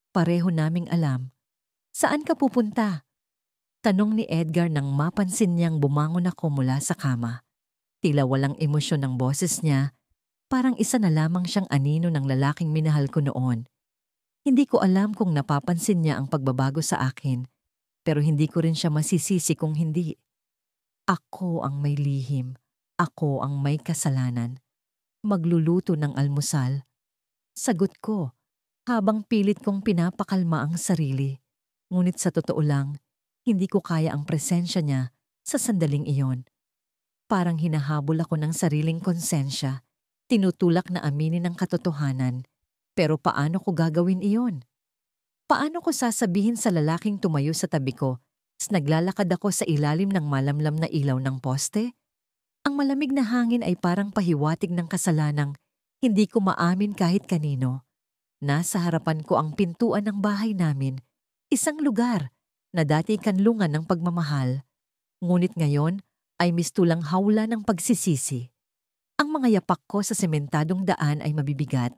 Pareho naming alam. Saan ka pupunta? Tanong ni Edgar nang mapansin niyang bumangon ako mula sa kama. Tila walang emosyon ng boses niya, parang isa na lamang siyang anino ng lalaking minahal ko noon. Hindi ko alam kung napapansin niya ang pagbabago sa akin, pero hindi ko rin siya masisisi kung hindi. Ako ang may lihim. Ako ang may kasalanan. Magluluto ng almusal. Sagot ko, habang pilit kong pinapakalma ang sarili. Ngunit sa totoo lang, hindi ko kaya ang presensya niya sa sandaling iyon. Parang hinahabol ako ng sariling konsensya, tinutulak na aminin ang katotohanan. Pero paano ko gagawin iyon? Paano ko sasabihin sa lalaking tumayo sa tabi ko, naglalakad ako sa ilalim ng malamlam na ilaw ng poste? Ang malamig na hangin ay parang pahiwatig ng kasalanang hindi ko maamin kahit kanino. Nasa harapan ko ang pintuan ng bahay namin, isang lugar na dati kanlungan ng pagmamahal. Ngunit ngayon ay mistulang hawla ng pagsisisi. Ang mga yapak ko sa sementadong daan ay mabibigat.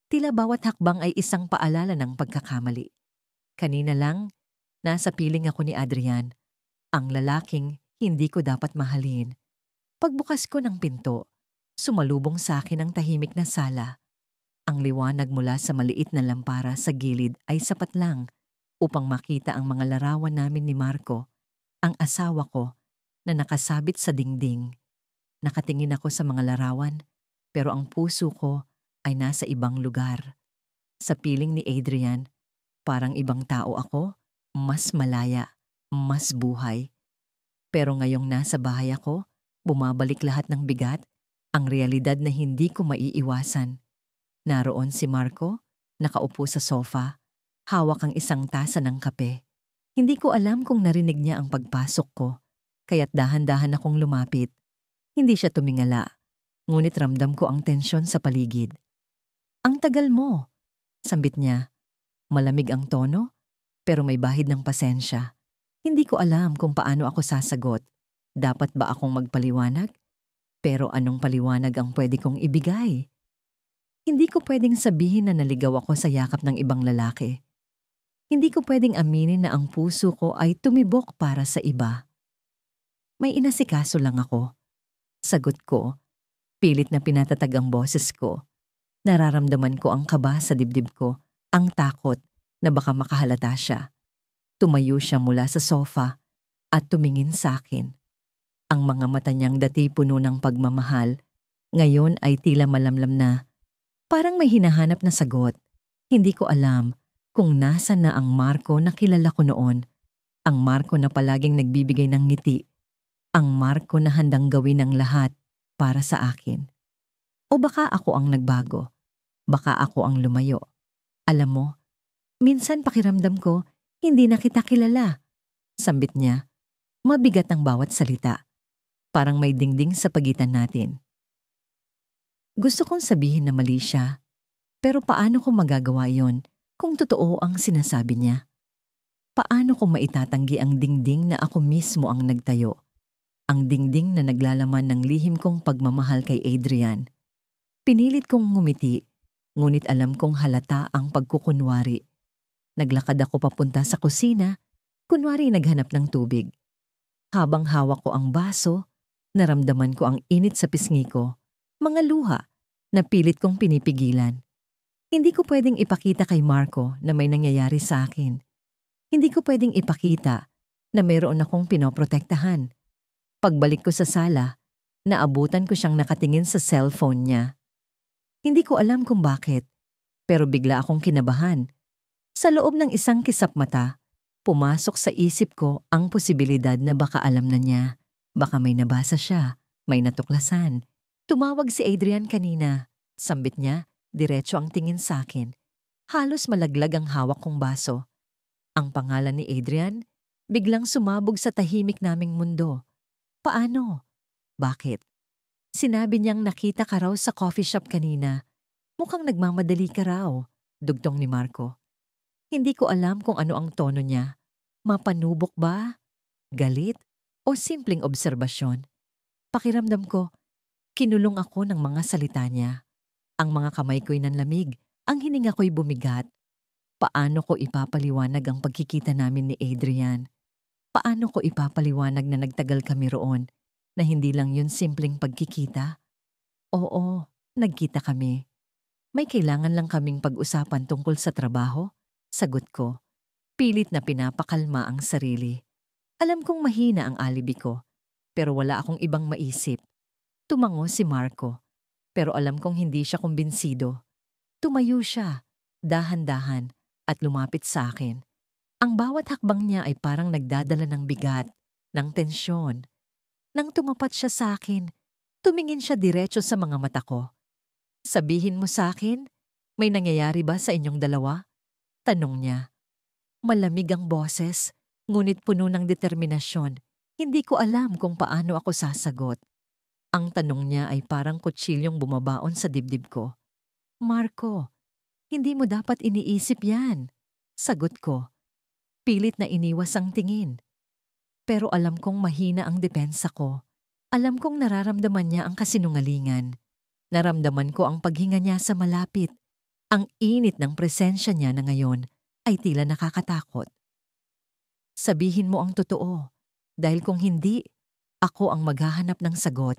Tila bawat hakbang ay isang paalala ng pagkakamali. Kanina lang, nasa piling ako ni Adrian, ang lalaking hindi ko dapat mahalin. Pagbukas ko ng pinto, sumalubong sa akin ang tahimik na sala. Ang liwanag mula sa maliit na lampara sa gilid ay sapat lang upang makita ang mga larawan namin ni Marco, ang asawa ko, na nakasabit sa dingding. Nakatingin ako sa mga larawan, pero ang puso ko ay nasa ibang lugar. Sa piling ni Adrian, parang ibang tao ako, mas malaya, mas buhay. Pero ngayong nasa bahay ako, bumabalik lahat ng bigat, ang realidad na hindi ko maiiwasan. Naroon si Marco, nakaupo sa sofa, hawak ang isang tasa ng kape. Hindi ko alam kung narinig niya ang pagpasok ko, kaya't dahan-dahan akong lumapit. Hindi siya tumingala, ngunit ramdam ko ang tensyon sa paligid. Ang tagal mo, sambit niya. Malamig ang tono, pero may bahid ng pasensya. Hindi ko alam kung paano ako sasagot. Dapat ba akong magpaliwanag? Pero anong paliwanag ang pwede kong ibigay? Hindi ko pwedeng sabihin na naligaw ako sa yakap ng ibang lalaki. Hindi ko pwedeng aminin na ang puso ko ay tumibok para sa iba. May inasikaso lang ako. Sagot ko, pilit na pinatatag ang boses ko. Nararamdaman ko ang kaba sa dibdib ko, ang takot, na baka makahalata siya. Tumayo siya mula sa sofa at tumingin sa akin. Ang mga mata niyang dati puno ng pagmamahal, ngayon ay tila malamlam na. Parang may hinahanap na sagot. Hindi ko alam kung nasan na ang Marco na kilala ko noon. Ang Marco na palaging nagbibigay ng ngiti. Ang Marco na handang gawin ang lahat para sa akin. O baka ako ang nagbago. Baka ako ang lumayo. Alam mo, minsan pakiramdam ko, hindi na kita kilala. Sambit niya. Mabigat ang bawat salita. Parang may dingding sa pagitan natin. Gusto kong sabihin na mali siya, pero paano ko magagawa yon kung totoo ang sinasabi niya? Paano ko maitatanggi ang dingding na ako mismo ang nagtayo? Ang dingding na naglalaman ng lihim kong pagmamahal kay Adrian. Pinilit kong ngumiti, ngunit alam kong halata ang pagkukunwari. Naglakad ako papunta sa kusina, kunwari naghanap ng tubig. Habang hawak ko ang baso, naramdaman ko ang init sa pisngi ko, mga luha na pilit kong pinipigilan. Hindi ko pwedeng ipakita kay Marco na may nangyayari sa akin. Hindi ko pwedeng ipakita na mayroon akong pinoprotektahan. Pagbalik ko sa sala, naabutan ko siyang nakatingin sa cellphone niya. Hindi ko alam kung bakit, pero bigla akong kinabahan. Sa loob ng isang kisap mata, pumasok sa isip ko ang posibilidad na baka alam na niya. Baka may nabasa siya, may natuklasan. Tumawag si Adrian kanina. Sambit niya, diretso ang tingin sa akin. Halos malaglag ang hawak kong baso. Ang pangalan ni Adrian, biglang sumabog sa tahimik naming mundo. Paano? Bakit? Sinabi niyang nakita ka raw sa coffee shop kanina. Mukhang nagmamadali ka raw, dugtong ni Marco. Hindi ko alam kung ano ang tono niya. Mapanubok ba? Galit? O simpleng obserbasyon? Pakiramdam ko, kinulong ako ng mga salita niya. Ang mga kamay ko'y nanlamig, ang hininga ko'y bumigat. Paano ko ipapaliwanag ang pagkikita namin ni Adrian? Paano ko ipapaliwanag na nagtagal kami roon, na hindi lang yun simpleng pagkikita? Oo, nagkita kami. May kailangan lang kaming pag-usapan tungkol sa trabaho? Sagot ko. Pilit na pinapakalma ang sarili. Alam kong mahina ang alibi ko, pero wala akong ibang maisip. Tumango si Marco, pero alam kong hindi siya kumbinsido. Tumayo siya, dahan-dahan, at lumapit sa akin. Ang bawat hakbang niya ay parang nagdadala ng bigat, ng tensyon. Nang tumapat siya sa akin, tumingin siya diretso sa mga mata ko. Sabihin mo sa akin, may nangyayari ba sa inyong dalawa? Tanong niya. Malamig ang boses, ngunit puno ng determinasyon. Hindi ko alam kung paano ako sasagot. Ang tanong niya ay parang kutsilyong bumabaon sa dibdib ko. Marco, hindi mo dapat iniisip yan. Sagot ko. Pilit na iniwas ang tingin. Pero alam kong mahina ang depensa ko. Alam kong nararamdaman niya ang kasinungalingan. Naramdaman ko ang paghinga niya sa malapit. Ang init ng presensya niya na ngayon ay tila nakakatakot. Sabihin mo ang totoo, dahil kung hindi, ako ang maghahanap ng sagot.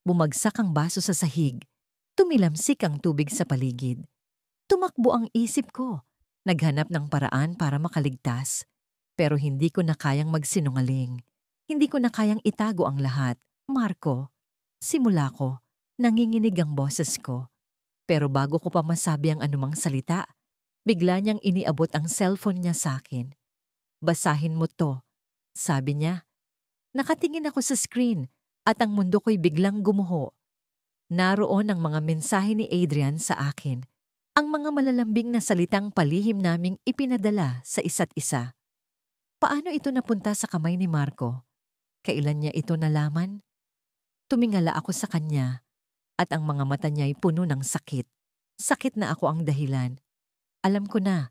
Bumagsak ang baso sa sahig. Tumilamsik ang tubig sa paligid. Tumakbo ang isip ko. Naghanap ng paraan para makaligtas. Pero hindi ko na kayang magsinungaling. Hindi ko na kayang itago ang lahat. Marco, simula ko, nanginginig ang boses ko. Pero bago ko pa masabi ang anumang salita, bigla niyang iniabot ang cellphone niya sa akin. Basahin mo to, sabi niya. Nakatingin ako sa screen at ang mundo ko'y biglang gumuho. Naroon ang mga mensahe ni Adrian sa akin. Ang mga malalambing na salitang palihim naming ipinadala sa isa't isa. Paano ito napunta sa kamay ni Marco? Kailan niya ito nalaman? Tumingala ako sa kanya. At ang mga mata niya'y puno ng sakit. Sakit na ako ang dahilan. Alam ko na.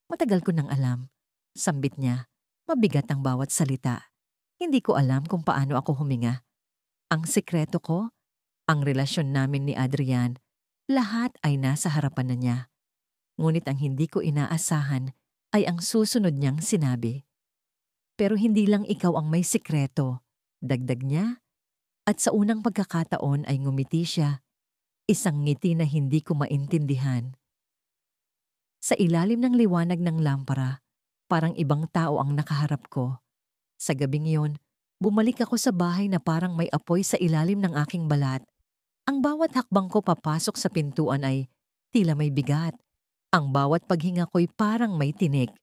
Matagal ko nang alam. Sambit niya. Mabigat ang bawat salita. Hindi ko alam kung paano ako huminga. Ang sikreto ko, ang relasyon namin ni Adrian, lahat ay nasa harapan na niya. Ngunit ang hindi ko inaasahan ay ang susunod niyang sinabi. Pero hindi lang ikaw ang may sikreto. Dagdag niya. At sa unang pagkakataon ay ngumiti siya, isang ngiti na hindi ko maintindihan. Sa ilalim ng liwanag ng lampara, parang ibang tao ang nakaharap ko. Sa gabing iyon, bumalik ako sa bahay na parang may apoy sa ilalim ng aking balat. Ang bawat hakbang ko papasok sa pintuan ay tila may bigat. Ang bawat paghinga ko'y parang may tinik.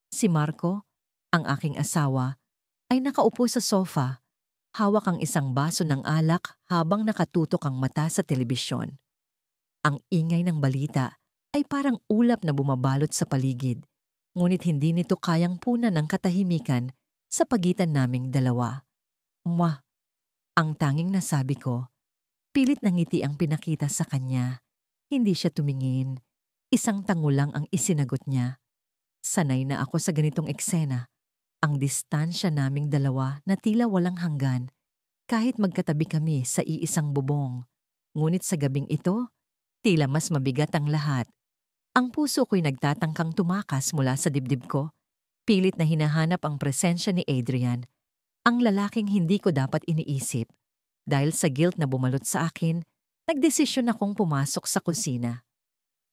Si Marco, ang aking asawa, ay nakaupo sa sofa, hawak ang isang baso ng alak habang nakatutok ang mata sa telebisyon. Ang ingay ng balita ay parang ulap na bumabalot sa paligid, ngunit hindi nito kayang punan ng katahimikan sa pagitan naming dalawa. Mwah! Ang tanging nasabi ko. Pilit na ngiti ang pinakita sa kanya. Hindi siya tumingin. Isang tango lang ang isinagot niya. Sanay na ako sa ganitong eksena. Ang distansya naming dalawa na tila walang hanggan, kahit magkatabi kami sa iisang bubong. Ngunit sa gabing ito, tila mas mabigat ang lahat. Ang puso ko'y nagtatangkang tumakas mula sa dibdib ko. Pilit na hinahanap ang presensya ni Adrian, ang lalaking hindi ko dapat iniisip. Dahil sa guilt na bumalot sa akin, nagdesisyon akong pumasok sa kusina.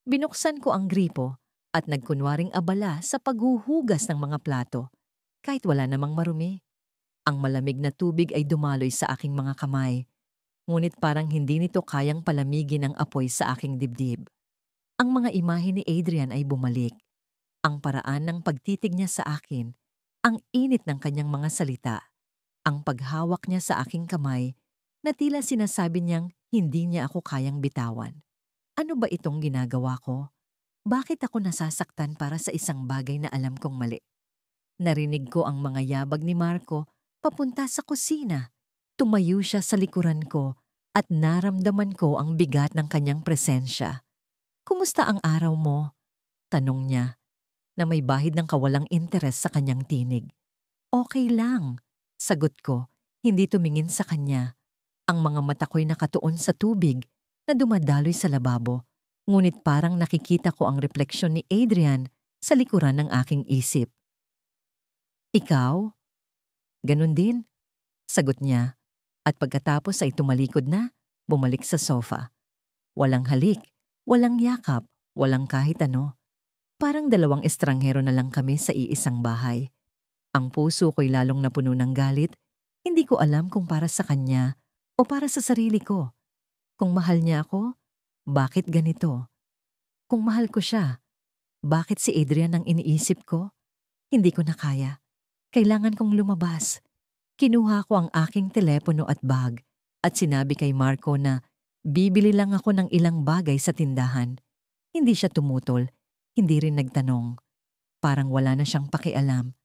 Binuksan ko ang gripo at nagkunwaring abala sa paghuhugas ng mga plato, kahit wala namang marumi. Ang malamig na tubig ay dumaloy sa aking mga kamay, ngunit parang hindi nito kayang palamigin ang apoy sa aking dibdib. Ang mga imahe ni Adrian ay bumalik. Ang paraan ng pagtitig niya sa akin, ang init ng kanyang mga salita, ang paghawak niya sa aking kamay, na tila sinasabi niyang hindi niya ako kayang bitawan. Ano ba itong ginagawa ko? Bakit ako nasasaktan para sa isang bagay na alam kong mali? Narinig ko ang mga yabag ni Marco papunta sa kusina. Tumayo siya sa likuran ko at naramdaman ko ang bigat ng kanyang presensya. Kumusta ang araw mo? Tanong niya, na may bahid ng kawalang interes sa kanyang tinig. Okay lang, sagot ko, hindi tumingin sa kanya. Ang mga mata ko'y nakatuon sa tubig na dumadaloy sa lababo, ngunit parang nakikita ko ang refleksyon ni Adrian sa likuran ng aking isip. Ikaw? Ganun din, sagot niya, at pagkatapos ay tumalikod na, bumalik sa sofa. Walang halik, walang yakap, walang kahit ano. Parang dalawang estranghero na lang kami sa iisang bahay. Ang puso ko'y lalong napuno ng galit, hindi ko alam kung para sa kanya o para sa sarili ko. Kung mahal niya ako, bakit ganito? Kung mahal ko siya, bakit si Adrian ang iniisip ko? Hindi ko na kaya. Kailangan kong lumabas. Kinuha ko ang aking telepono at bag at sinabi kay Marco na bibili lang ako ng ilang bagay sa tindahan. Hindi siya tumutol, hindi rin nagtanong. Parang wala na siyang pakialam.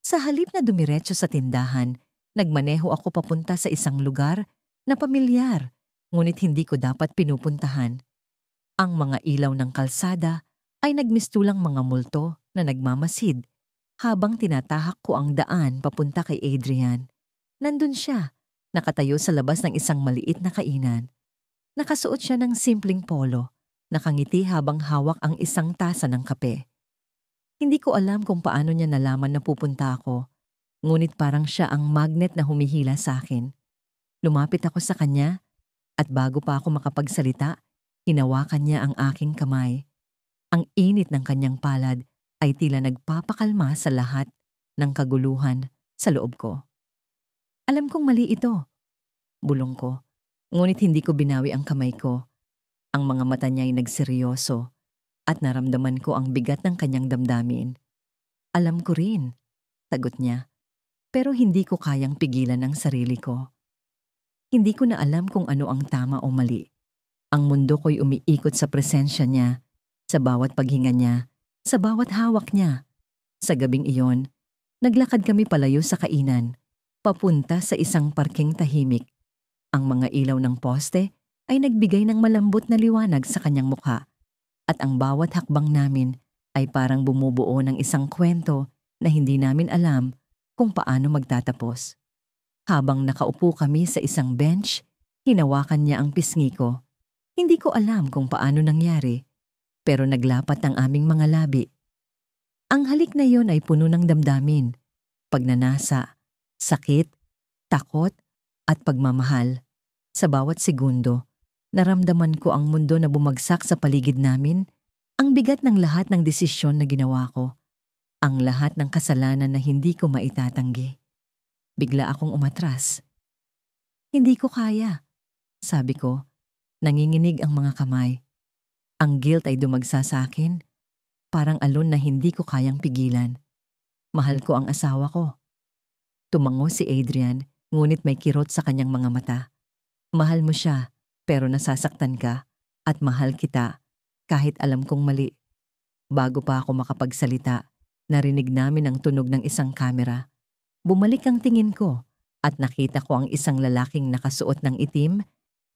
Sa halip na dumiretso sa tindahan, nagmaneho ako papunta sa isang lugar na pamilyar, ngunit hindi ko dapat pinupuntahan. Ang mga ilaw ng kalsada ay nagmistulang mga multo na nagmamasid habang tinatahak ko ang daan papunta kay Adrian. Nandun siya, nakatayo sa labas ng isang maliit na kainan. Nakasuot siya ng simpleng polo, nakangiti habang hawak ang isang tasa ng kape. Hindi ko alam kung paano niya nalaman na pupunta ako, ngunit parang siya ang magnet na humihila sa akin. Lumapit ako sa kanya at bago pa ako makapagsalita, hinawakan niya ang aking kamay. Ang init ng kanyang palad ay tila nagpapakalma sa lahat ng kaguluhan sa loob ko. Alam kong mali ito, bulong ko, ngunit hindi ko binawi ang kamay ko. Ang mga mata niya ay nagseryoso at naramdaman ko ang bigat ng kanyang damdamin. Alam ko rin, sagot niya, pero hindi ko kayang pigilan ang sarili ko. Hindi ko na alam kung ano ang tama o mali. Ang mundo ko'y umiikot sa presensya niya, sa bawat paghinga niya, sa bawat hawak niya. Sa gabing iyon, naglakad kami palayo sa kainan, papunta sa isang parking tahimik. Ang mga ilaw ng poste ay nagbigay ng malambot na liwanag sa kanyang mukha, at ang bawat hakbang namin ay parang bumubuo ng isang kwento na hindi namin alam kung paano magtatapos. Habang nakaupo kami sa isang bench, hinawakan niya ang pisngi ko. Hindi ko alam kung paano nangyari, pero naglapat ang aming mga labi. Ang halik na yon ay puno ng damdamin, pagnanasa, sakit, takot, at pagmamahal. Sa bawat segundo, naramdaman ko ang mundo na bumagsak sa paligid namin Ang bigat ng lahat ng desisyon na ginawa ko, ang lahat ng kasalanan na hindi ko maitatanggi. Bigla akong umatras. Hindi ko kaya, sabi ko. Nanginginig ang mga kamay. Ang guilt ay dumagsa sa akin, parang alon na hindi ko kayang pigilan. Mahal ko ang asawa ko. Tumango si Adrian, ngunit may kirot sa kanyang mga mata. Mahal mo siya, pero nasasaktan ka, at mahal kita, kahit alam kong mali. Bago pa ako makapagsalita, narinig namin ang tunog ng isang kamera. Bumalik ang tingin ko, at nakita ko ang isang lalaking nakasuot ng itim,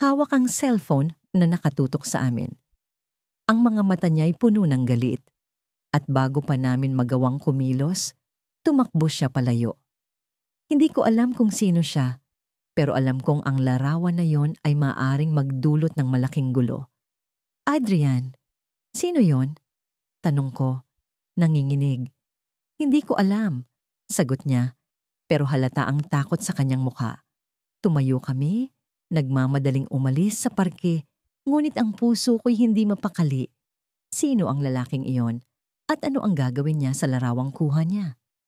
hawak ang cellphone na nakatutok sa amin. Ang mga mata niya ay puno ng galit. At bago pa namin magawang kumilos, tumakbo siya palayo. Hindi ko alam kung sino siya, pero alam kong ang larawan na yon ay maaring magdulot ng malaking gulo. Adrian, sino yon? Tanong ko, nanginginig. Hindi ko alam, sagot niya, pero halata ang takot sa kanyang mukha. Tumayo kami, nagmamadaling umalis sa parke, ngunit ang puso ko'y hindi mapakali. Sino ang lalaking iyon? At ano ang gagawin niya sa larawang kuha niya?